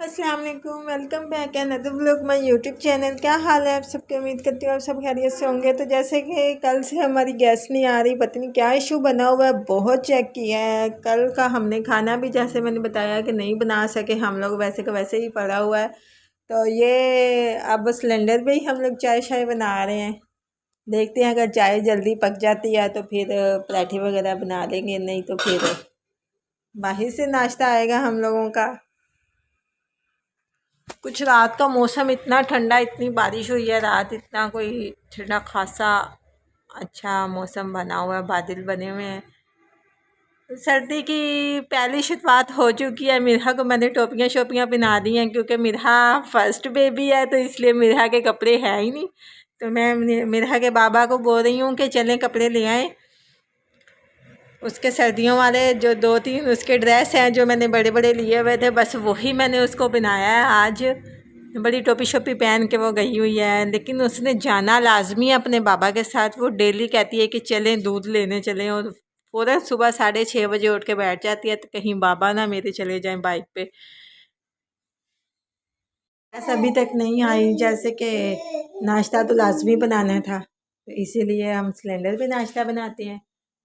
अस्सलाम वालेकुम, welcome back another vlog my YouTube channel. क्या हाल है आप सबके? उम्मीद करती हूँ आप सब खैरियत से होंगे। तो जैसे कि कल से हमारी गैस नहीं आ रही, पता नहीं क्या इशू बना हुआ है। बहुत चेक किया है, कल का हमने खाना भी जैसे मैंने बताया कि नहीं बना सके हम लोग, वैसे का वैसे ही पड़ा हुआ है। तो ये अब सिलेंडर पे ही हम लोग चाय शाय बना रहे हैं। देखते हैं, अगर चाय जल्दी पक जाती है तो फिर पराठे वगैरह बना लेंगे, नहीं तो फिर बाहर से नाश्ता आएगा हम लोगों का। कुछ रात का मौसम इतना ठंडा, इतनी बारिश हुई है रात, इतना कोई ठंडा खासा अच्छा मौसम बना हुआ है, बादल बने हुए हैं। सर्दी की पहली शुरुआत हो चुकी है। मिरहा को मैंने टोपियाँ शोपियाँ पहना दी हैं, क्योंकि मिरहा फर्स्ट बेबी है, तो इसलिए मिरहा के कपड़े हैं ही नहीं। तो मैं मिरहा के बाबा को बोल रही हूँ कि चलें कपड़े ले आएँ। उसके सर्दियों वाले जो 2-3 उसके ड्रेस हैं जो मैंने बड़े बड़े लिए हुए थे, बस वही मैंने उसको पहनाया है। आज बड़ी टोपी शोपी पहन के वो गई हुई है, लेकिन उसने जाना लाजमी है अपने बाबा के साथ। वो डेली कहती है कि चलें दूध लेने चलें, और फ़ौरन सुबह 6:30 बजे उठ के बैठ जाती है, तो कहीं बाबा ना मेरे चले जाएं बाइक पे। बस अभी तक नहीं आई, जैसे कि नाश्ता तो लाजमी बनाना था, तो इसीलिए हम सिलेंडर पे नाश्ता बनाते हैं।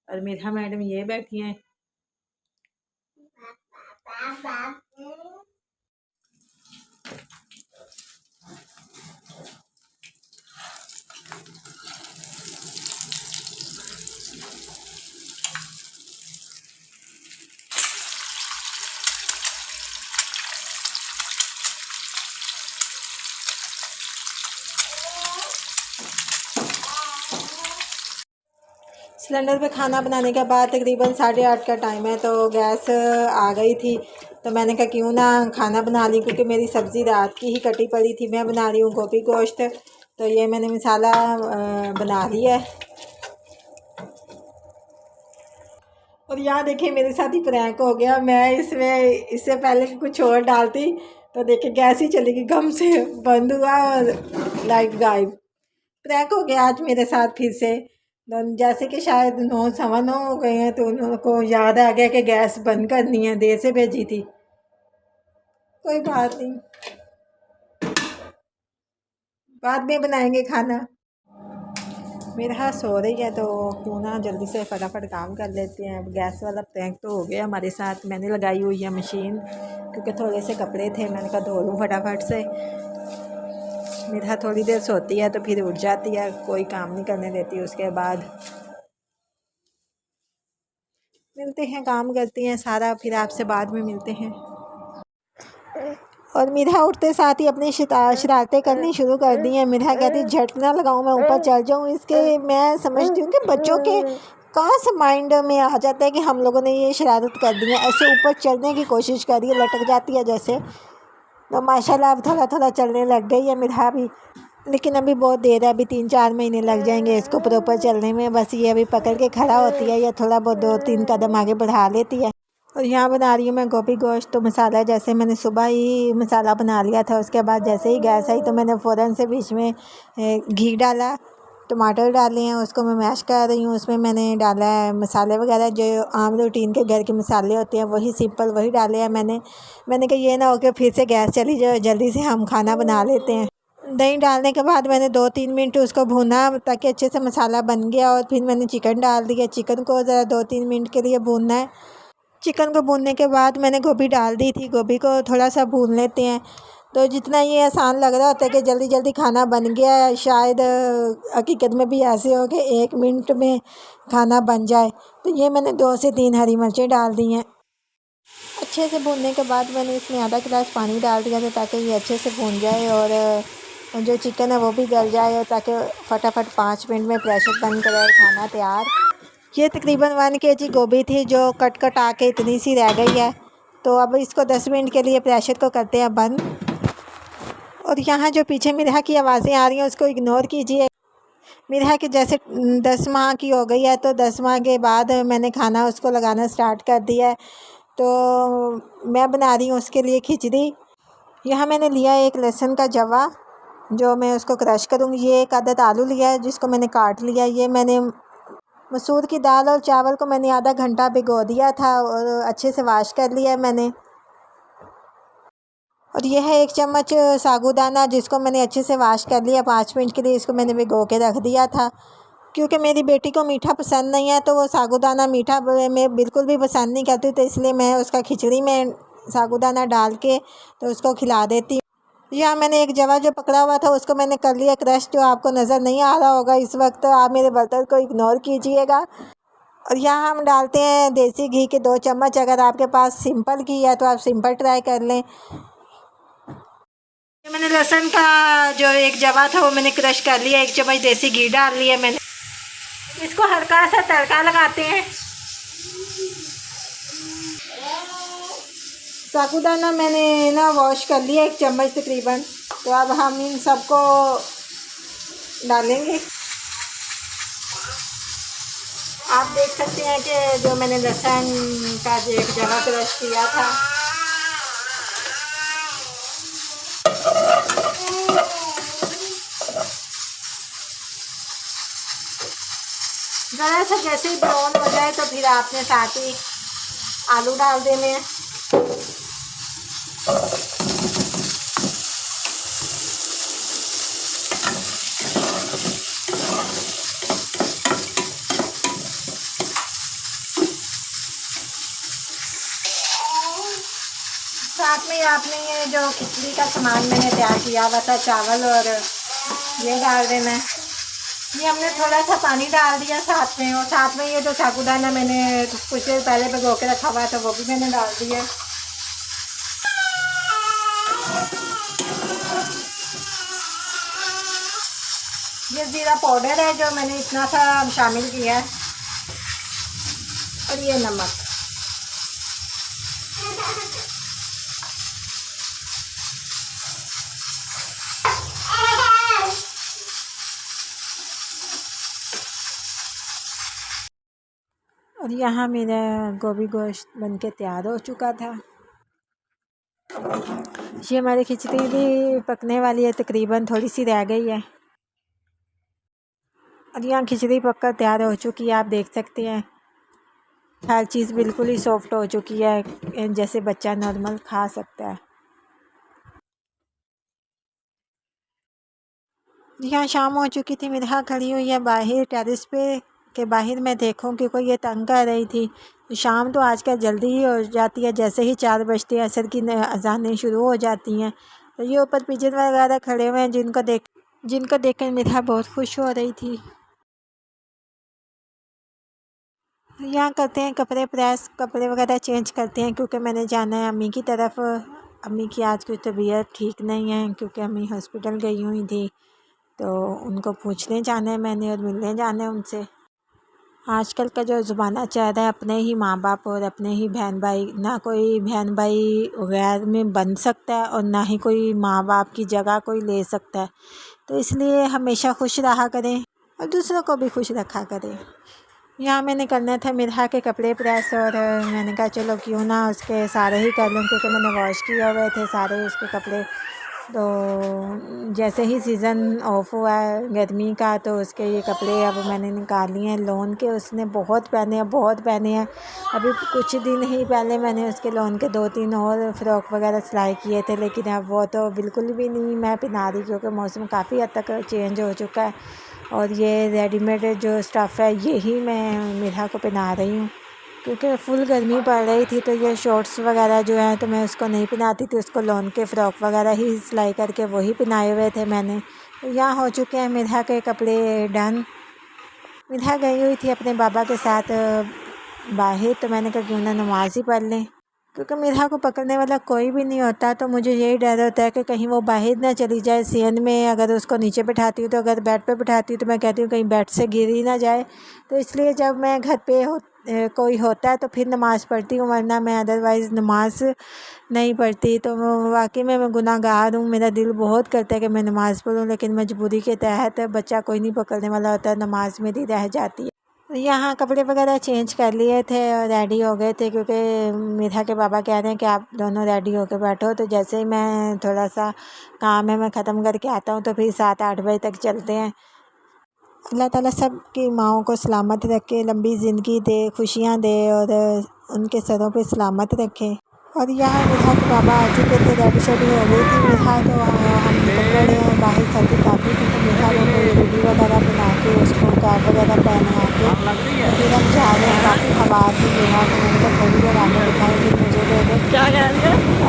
और मेरा मैडम ये बैठी हैं। सिलेंडर पे खाना बनाने के बाद तकरीबन 8:30 का टाइम है, तो गैस आ गई थी। तो मैंने कहा क्यों ना खाना बना ली, क्योंकि मेरी सब्ज़ी रात की ही कटी पड़ी थी। मैं बना रही हूँ गोभी गोश्त। तो ये मैंने मसाला बना लिया है। और यहाँ देखिए मेरे साथ ही प्रैंक हो गया। मैं इसमें इससे पहले कि कुछ और डालती, तो देखिए गैस ही चली गई, गम से बंद हुआ और लाइट गायब। प्रैंक हो गया आज मेरे साथ फिर से। जैसे कि शायद 9 सवा 9 हो गए हैं, तो उनको याद आ गया कि गैस बंद करनी है, देर से भेजी थी। कोई बात नहीं, बाद में बनाएंगे खाना। मेरा हाथ सो रही है, तो क्यों ना जल्दी से फटाफट काम कर लेते हैं। अब गैस वाला प्रैंक तो हो गया हमारे साथ। मैंने लगाई हुई है मशीन, क्योंकि थोड़े से कपड़े थे, मैंने कहा धो लूँ फटाफट से। मेरा थोड़ी देर सोती है तो फिर उठ जाती है, कोई काम नहीं करने देती। उसके बाद मिलते हैं, काम करती हैं सारा, फिर आपसे बाद में मिलते हैं। और मिरहा उठते साथ ही अपनी शरारतें करनी शुरू कर दी हैं। मिरहा कहती झट ना लगाऊं, मैं ऊपर चढ़ जाऊं। इसके मैं समझती हूँ कि बच्चों के कहाँ से माइंड में आ जाता है कि हम लोगों ने ये शरारत कर दी है। ऐसे ऊपर चढ़ने की कोशिश कर रही है, लटक जाती है जैसे। तो माशाल्लाह अब थोड़ा थोड़ा चलने लग गई है मिरहा भी, लेकिन अभी बहुत देर है। अभी 3-4 महीने लग जाएंगे इसको प्रॉपर चलने में। बस ये अभी पकड़ के खड़ा होती है, या थोड़ा बहुत 2-3 कदम आगे बढ़ा लेती है। और यहाँ बना रही हूँ मैं गोभी गोश्त। तो मसाला जैसे मैंने सुबह ही मसाला बना लिया था, उसके बाद जैसे ही गैस आई तो मैंने फ़ौरन से बीच में घी डाला, टमाटर डाले हैं, उसको मैं मैश कर रही हूँ। उसमें मैंने डाला है मसाले वगैरह, जो आम रूटीन के घर के मसाले होते हैं, वही सिंपल वही डाले हैं मैंने कहा ये ना हो कि फिर से गैस चली जाए, जल्दी से हम खाना बना लेते हैं। दही डालने के बाद मैंने 2-3 मिनट उसको भूना, ताकि अच्छे से मसाला बन गया। और फिर मैंने चिकन डाल दिया। चिकन को ज़रा 2-3 मिनट के लिए भूनना है। चिकन को भूनने के बाद मैंने गोभी डाल दी थी। गोभी को थोड़ा सा भून लेते हैं। तो जितना ये आसान लग रहा होता है कि जल्दी जल्दी खाना बन गया है, शायद हकीकत में भी ऐसे हो कि 1 मिनट में खाना बन जाए। तो ये मैंने 2 से 3 हरी मिर्चें डाल दी हैं। अच्छे से भूनने के बाद मैंने इसमें आधा गिलास पानी डाल दिया था, ताकि ये अच्छे से भून जाए और जो चिकन है वो भी गल जाए, और ताकि फटाफट 5 मिनट में प्रेशर बंद कर खाना तैयार। ये तकरीबन 1 kg गोभी थी, जो कट कट आके इतनी सी रह गई है। तो अब इसको 10 मिनट के लिए प्रेशर को करते हैं बंद। और यहाँ जो पीछे मिरहा की आवाज़ें आ रही हैं उसको इग्नोर कीजिए। मिरहा के जैसे 10 माह की हो गई है, तो 10 माह के बाद मैंने खाना उसको लगाना स्टार्ट कर दिया है। तो मैं बना रही हूँ उसके लिए खिचड़ी। यहाँ मैंने लिया एक लहसुन का जवा, जो मैं उसको क्रश करूँगी। ये एक आदत आलू लिया है, जिसको मैंने काट लिया। ये मैंने मसूर की दाल और चावल को मैंने आधा घंटा भिगो दिया था, और अच्छे से वाश कर लिया है मैंने। और यह है 1 चम्मच साबूदाना, जिसको मैंने अच्छे से वॉश कर लिया। 5 मिनट के लिए इसको मैंने भिगो के रख दिया था, क्योंकि मेरी बेटी को मीठा पसंद नहीं है, तो वो साबूदाना मीठा मैं बिल्कुल भी पसंद नहीं करती, तो इसलिए मैं उसका खिचड़ी में साबूदाना डाल के तो उसको खिला देती हूँ। यहाँ मैंने एक जवा जो पकड़ा हुआ था उसको मैंने कर लिया क्रश, जो आपको नज़र नहीं आ रहा होगा इस वक्त, आप मेरे बर्तन को इग्नोर कीजिएगा। और यहाँ हम डालते हैं देसी घी के 2 चम्मच। अगर आपके पास सिंपल घी है तो आप सिंपल ट्राई कर लें। मैंने लहसुन का जो एक जवा था वो मैंने क्रश कर लिया, 1 चम्मच देसी घी डाल लिया मैंने। इसको हल्का सा तड़का लगाते हैं। साबूदाना मैंने ना वॉश कर लिया 1 चम्मच तकरीबन, तो अब हम इन सबको डालेंगे। आप देख सकते हैं कि जो मैंने लहसुन का जो एक जवा क्रश किया था, ज़रा सा जैसे ही ब्राउन हो जाए तो फिर आपने साथ ही आलू डाल देने हैं। साथ में आपने ये जो खिचड़ी का सामान मैंने तैयार किया हुआ था, चावल और ये डाल देना है। ये हमने थोड़ा सा पानी डाल दिया साथ में, और साथ में ये जो साबूदाना मैंने कुछ देर पहले भिगो के रखा हुआ था वो भी मैंने डाल दिया। ये ज़ीरा पाउडर है जो मैंने इतना सा शामिल किया है, और ये नमक। और यहाँ मेरा गोभी गोश्त बनके तैयार हो चुका था। ये हमारी खिचड़ी भी पकने वाली है, तकरीबन थोड़ी सी रह गई है। और यहाँ खिचड़ी पककर तैयार हो चुकी है, आप देख सकते हैं हर चीज़ बिल्कुल ही सॉफ्ट हो चुकी है, जैसे बच्चा नॉर्मल खा सकता है। यहाँ शाम हो चुकी थी, मिरहा खड़ी हुई है बाहर टेरेस पे के बाहर। मैं देखूँ कि कोई ये तंग कर रही थी। शाम तो आजकल जल्दी ही हो जाती है, जैसे ही 4 बजते हैं असर की अजानें शुरू हो जाती हैं। तो ये ऊपर पिजन वगैरह खड़े हुए हैं, जिनको देखकर मिरहा बहुत खुश हो रही थी। यहाँ करते हैं कपड़े प्रेस, कपड़े वगैरह चेंज करते हैं, क्योंकि मैंने जाना है अम्मी की तरफ। अम्मी की आज कुछ तबीयत ठीक नहीं है, क्योंकि अम्मी हॉस्पिटल गई हुई थी, तो उनको पूछने जाना है मैंने और मिलने जाना है उनसे। आजकल का जो ज़माना चल रहा है, अपने ही माँ बाप और अपने ही बहन भाई, ना कोई बहन भाई गैर में बन सकता है और ना ही कोई माँ बाप की जगह कोई ले सकता है। तो इसलिए हमेशा खुश रहा करें और दूसरों को भी खुश रखा करें। यहाँ मैंने करना था मिरहा के कपड़े प्रेस, और मैंने कहा चलो क्यों ना उसके सारे ही कर लूँ, क्योंकि मैंने वॉश किए हुए थे सारे उसके कपड़े। तो जैसे ही सीज़न ऑफ हुआ है गर्मी का, तो उसके ये कपड़े अब मैंने निकाल लिए हैं लोन के। उसने बहुत पहने हैं। अभी कुछ दिन ही पहले मैंने उसके लोन के 2-3 और फ़्रॉक वगैरह सिलाई किए थे, लेकिन अब वो तो बिल्कुल भी नहीं मैं पहना रही, क्योंकि मौसम काफ़ी हद तक चेंज हो चुका है। और ये रेडीमेड जो स्टफ़ है यही मैं मिरहा को पहना रही हूँ, क्योंकि फुल गर्मी पड़ रही थी। तो ये शॉर्ट्स वगैरह जो हैं तो मैं उसको नहीं पहनाती थी, उसको लॉन के फ़्रॉक वगैरह ही सिलाई करके वही पहनाए हुए थे मैंने। तो यहाँ हो चुके हैं मिरहा के कपड़े डन। मिरहा गई हुई थी अपने बाबा के साथ बाहर, तो मैंने कहा क्यों ना नमाज़ ही पढ़ लें, क्योंकि मिरहा को पकड़ने वाला कोई भी नहीं होता। तो मुझे यही डर होता है कि कहीं वो बाहर ना चली जाए। सीन में अगर उसको नीचे बिठाती हूँ, तो अगर बेड पे बिठाती हूँ तो मैं कहती हूँ कहीं बेड से गिर ही ना जाए। तो इसलिए जब मैं घर पे कोई होता है तो फिर नमाज़ पढ़ती हूँ, वरना मैं अदरवाइज़ नमाज़ नहीं पढ़ती। तो वाकई में मैं गुनाहगार हूँ, मेरा दिल बहुत करता है कि मैं नमाज़ पढ़ूँ, लेकिन मजबूरी के तहत बच्चा कोई नहीं पकड़ने वाला होता, नमाज़ मेरी रह जाती है। यहाँ कपड़े वगैरह चेंज कर लिए थे और रेडी हो गए थे, क्योंकि मिरहा के बाबा कह रहे हैं कि आप दोनों रेडी होकर बैठो। तो जैसे ही मैं थोड़ा सा काम है मैं ख़त्म करके आता हूँ, तो फिर 7-8 बजे तक चलते हैं। अल्लाह ताला सब की माँओं को सलामत रखे, लंबी ज़िंदगी दे, खुशियाँ दे और उनके सरों पे सलामत रखे। और यहाँ मिठा के बाबा आ चुके थे, रेडी शेडी हो गई थी मिठा, तो हम निकल पड़े हैं बाहर। सर्दी काफ़ी थी तो मिठा को कोई हुडी वगैरह बना के उसको कैप वगैरह पहना के तो फिर हम जा रहे हैं। काफ़ी हवा थी यहाँ तो मैंने कहा थोड़ी देर आगे बिठाई, फिर मुझे दे दे। क्या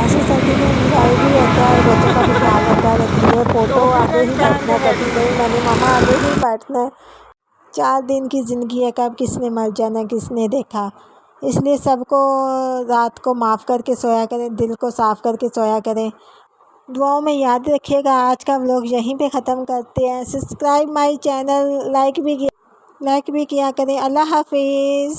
ऐसे सर्दी में इंजॉय भी होता है, बच्चों का भी ख्याल रखता रहती है। फ़ोटो आगे ही बैठना कभी नहीं, मैंने मामा आगे ही बैठना है। 4 दिन की ज़िंदगी है, कब किसने मर जाना किसने देखा, इसलिए सबको रात को माफ़ करके सोया करें, दिल को साफ़ करके सोया करें। दुआओं में याद रखिएगा। आज का व्लॉग यहीं पे ख़त्म करते हैं। सब्सक्राइब माय चैनल, लाइक भी किया करें। अल्लाह हाफिज़।